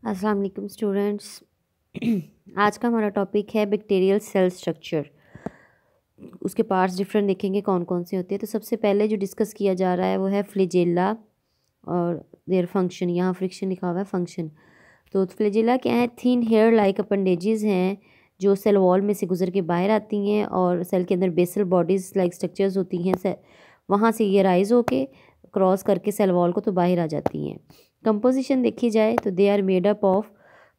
अस्सलाम वालेकुम स्टूडेंट्स। आज का हमारा टॉपिक है बैक्टीरियल सेल स्ट्रक्चर। उसके पार्ट्स डिफरेंट देखेंगे कौन कौन से होते हैं। तो सबसे पहले जो डिस्कस किया जा रहा है वो है फ्लैजेला और देयर फंक्शन। यहाँ फ्रिक्शन लिखा हुआ है फंक्शन। तो फ्लैजेला क्या है? थिन हेयर लाइक अपेंडेजेस हैं जो सेल वॉल में से गुजर के बाहर आती हैं और सेल के अंदर बेसल बॉडीज़ लाइक स्ट्रक्चर्स होती हैं। वहाँ से ये राइज होके क्रॉस करके सेल वॉल को तो बाहर आ जाती हैं। कंपोजिशन देखी जाए तो they are made up of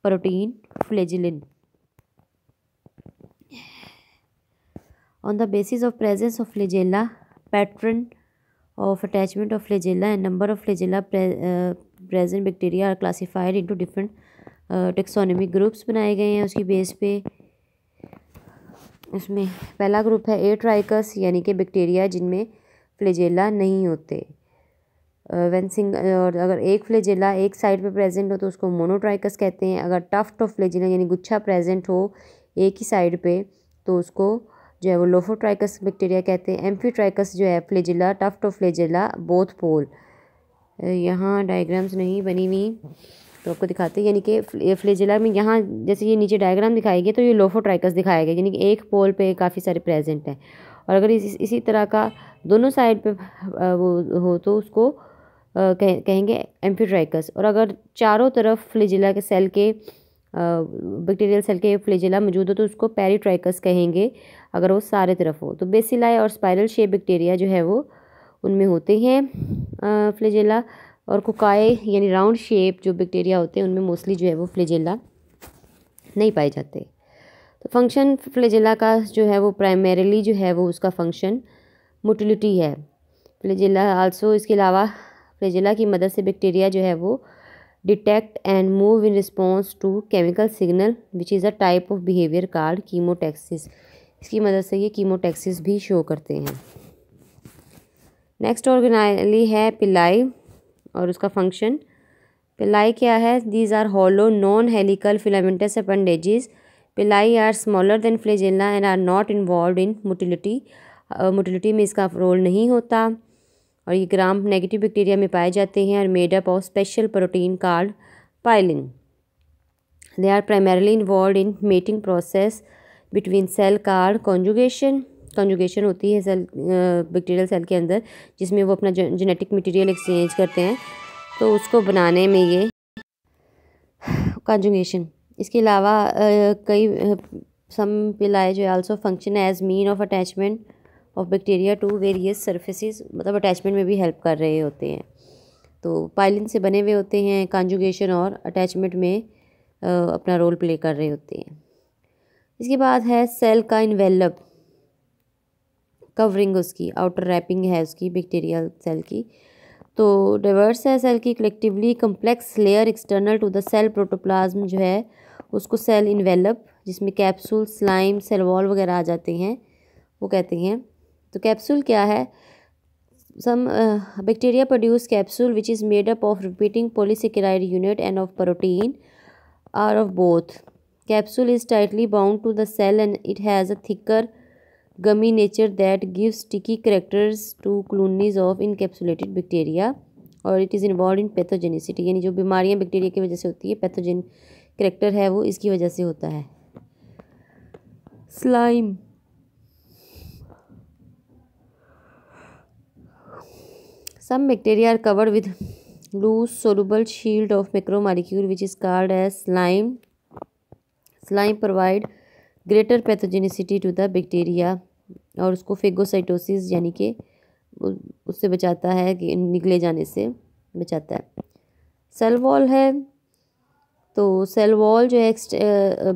protein flagellin. On the basis of presence of flagella, pattern of attachment of flagella and number of flagella present bacteria are classified into different taxonomic groups बनाए गए हैं उसकी base पे। उसमें पहला group है atrichous यानी कि बैक्टीरिया जिनमें फ्लैजेला नहीं होते। और अगर एक फ्लैजेला एक साइड पे प्रेजेंट हो तो उसको मोनोट्राइकस कहते हैं। अगर टफ्ट ऑफ फ्लैजेला यानी गुच्छा प्रेजेंट हो एक ही साइड पे तो उसको जो है वो लोफोट्राइकस बैक्टीरिया कहते हैं। एम्फीट्राइकस जो है flagella, tuft of flagella, both pole. यहाँ डायग्राम्स नहीं बनी हुई तो आपको दिखाते हैं। यानी कि फ्लैजेला में यहाँ जैसे ये नीचे डायग्राम दिखाई गई तो ये लोफोट्राइकस दिखाया गया, यानी कि एक पोल पे काफ़ी सारे प्रेजेंट हैं। और अगर इसी तरह का दोनों साइड पे वो हो तो उसको कहेंगे एम्फीट्राइकस। और अगर चारों तरफ फ्लैजेला के सेल के बैक्टीरियल सेल के फ्लैजेला मौजूद हो तो उसको पेरिट्राइकस कहेंगे अगर वो सारे तरफ हो। तो बेसिलाई और स्पाइरल शेप बैक्टीरिया जो है वो उनमें होते हैं फ्लैजेला। और कोकाई यानी राउंड शेप जो बैक्टीरिया होते हैं उनमें मोस्टली जो है वो फ्लैजेला नहीं पाए जाते। तो फंक्शन फ्लैजेला का जो है वो प्राइमरीली जो है वो उसका फंक्शन मोटिलिटी है। फ्लैजेला आल्सो इसके अलावा फ्लैजेला की मदद से बैक्टीरिया जो है वो detect and move in response to chemical signal which is a type of behaviour called chemotaxis. इसकी मदद से ये कीमोटैक्सिस भी शो करते हैं। नेक्स्ट ऑर्गेनाइली है पिलाई और उसका फंक्शन। पिलाई क्या है? These are hollow non helical filamentous appendages. Pili are smaller than flagella and are not involve in motility. Motility में इसका रोल नहीं होता और ये ग्राम नेगेटिव बैक्टीरिया में पाए जाते हैं और made up of special protein called pilin. They are primarily involve in mating process between cell called conjugation. Conjugation होती है सेल बैक्टीरियल सेल के अंदर जिसमें वो अपना जेनेटिक मटेरियल एक्सचेंज करते हैं, तो उसको बनाने में ये कॉन्जुगेशन। इसके अलावा कई सम पिलाई जो also function as mean of attachment of bacteria to various surfaces, मतलब अटैचमेंट में भी हेल्प कर रहे होते हैं। तो पाइलिन से बने हुए होते हैं, कॉन्जुगेशन और अटैचमेंट में अपना रोल प्ले कर रहे होते हैं। इसके बाद है सेल का इन्वेलप, कवरिंग उसकी आउटर रैपिंग है उसकी बैक्टीरियल सेल की। तो डाइवर्स है सेल की collectively complex layer external to the cell protoplasm जो है उसको सेल इन्वेलप, जिसमें कैप्सूल, स्लाइम, सेल वॉल वगैरह आ जाते हैं, वो कहते हैं। तो कैप्सूल क्या है? Some bacteria produce capsule which is made up of repeating polysaccharide unit and of protein or of both. Capsule is tightly bound to the cell and it has a thicker gummy nature that gives sticky characters to colonies of encapsulated bacteria और it is involve in pathogenicity, यानी जो बीमारियां bacteria की वजह से होती है, pathogen character है वो इसकी वजह से होता है। Slime, some bacteria are covered with loose soluble shield of macromolecule which is called as slime. Slime provide greater pathogenicity to the bacteria और उसको फेगोसाइटोसिस यानी कि उससे बचाता है, कि निकले जाने से बचाता है। सेल वॉल है, तो सेल वॉल जो है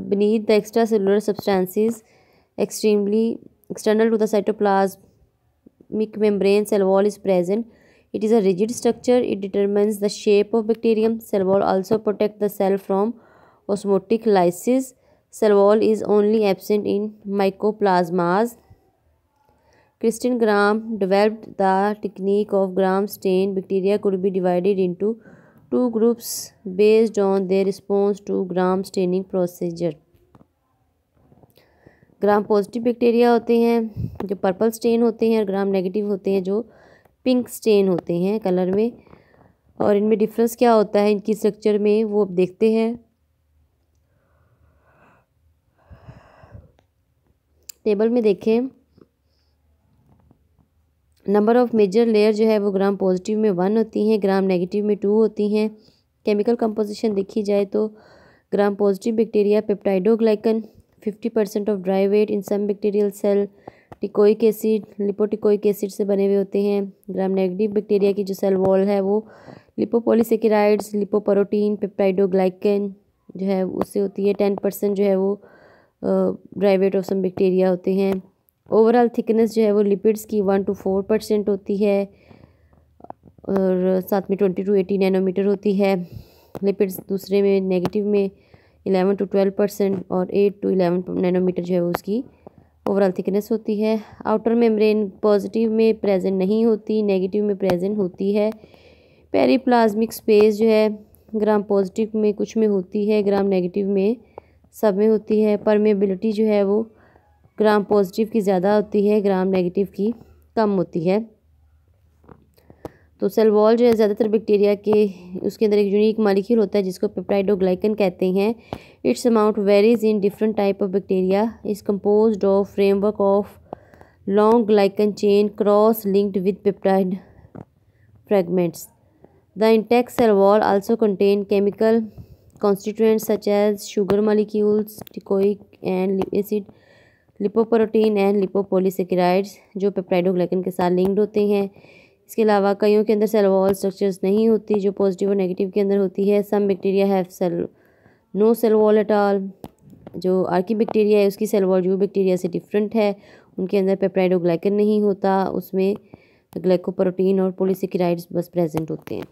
beneath the extracellular substances extremely external to the cytoplasmic membrane cell wall is present. It is a rigid structure. It determines the shape of bacterium. Cell wall also protect the cell from osmotic lysis. Cell wall is only absent in mycoplasmas. Christian Gram developed the technique of Gram stain. Bacteria could be divided into two groups based on their response to Gram staining procedure. Gram positive bacteria होते हैं जो purple stand होते हैं और gram negative होते हैं जो pink stand होते हैं कलर में। और इनमें डिफरेंस क्या होता है इनकी स्ट्रक्चर में वो अब देखते हैं। टेबल में देखें, नंबर ऑफ मेजर लेयर जो है वो ग्राम पॉजिटिव में 1 होती हैं, ग्राम नेगेटिव में 2 होती हैं। केमिकल कंपोजिशन देखी जाए तो gram positive bacteria peptidoglycan 50% of dry weight in some bacterial cell, teichoic acid lipoteichoic acid से बने हुए होते हैं। ग्राम नेगेटिव बैक्टीरिया की जो सेल वॉल है वो लिपोपॉलीसेकेराइड्स, लिपोप्रोटीन, पेप्टाइडोग्लाइकन जो है उससे होती है। 10% जो है वो dry weight of some bacteria होते हैं। ओवरऑल थिकनेस जो है वो लिपिड्स की 1 to 4% होती है और साथ में 20 to 80 नैनोमीटर होती है। लिपिड्स दूसरे में नेगेटिव में 11 to 12% और 8 to 11 नैनोमीटर जो है वो उसकी ओवरऑल थिकनेस होती है। आउटर मेम्ब्रेन पॉजिटिव में प्रेजेंट नहीं होती, नेगेटिव में प्रेजेंट होती है। पेरीप्लाज्मिक स्पेस जो है ग्राम पॉजिटिव में कुछ में होती है, ग्राम नेगेटिव में सब में होती है। परमेबिलिटी जो है वो ग्राम पॉजिटिव की ज़्यादा होती है, ग्राम नेगेटिव की कम होती है। तो सेल वॉल जो है ज़्यादातर बैक्टीरिया के उसके अंदर एक यूनिक मॉलिक्यूल होता है जिसको पेप्टाइडोग्लाइकन कहते हैं। It's amount varies in different type of bacteria, is composed of framework of long glycan chain cross linked with peptide fragments. The intact cell wall also contain chemical constituents such as sugar molecules, teichoic acid, lipoprotein and lipopolysaccharides जो peptidoglycan के साथ linked होते हैं। इसके अलावा कईयों के अंदर सेल वॉल स्ट्रक्चर्स नहीं होती जो पॉजिटिव और नेगेटिव के अंदर होती है। Some bacteria have no cell wall at all. जो आर्की बैक्टीरिया है उसकी सेल वॉल जो बैक्टीरिया से डिफरेंट है, उनके अंदर पेप्टाइडोग्लाइकन नहीं होता, उसमें ग्लाइकोप्रोटीन और पॉलीसेकेराइड्स बस प्रेजेंट होते हैं।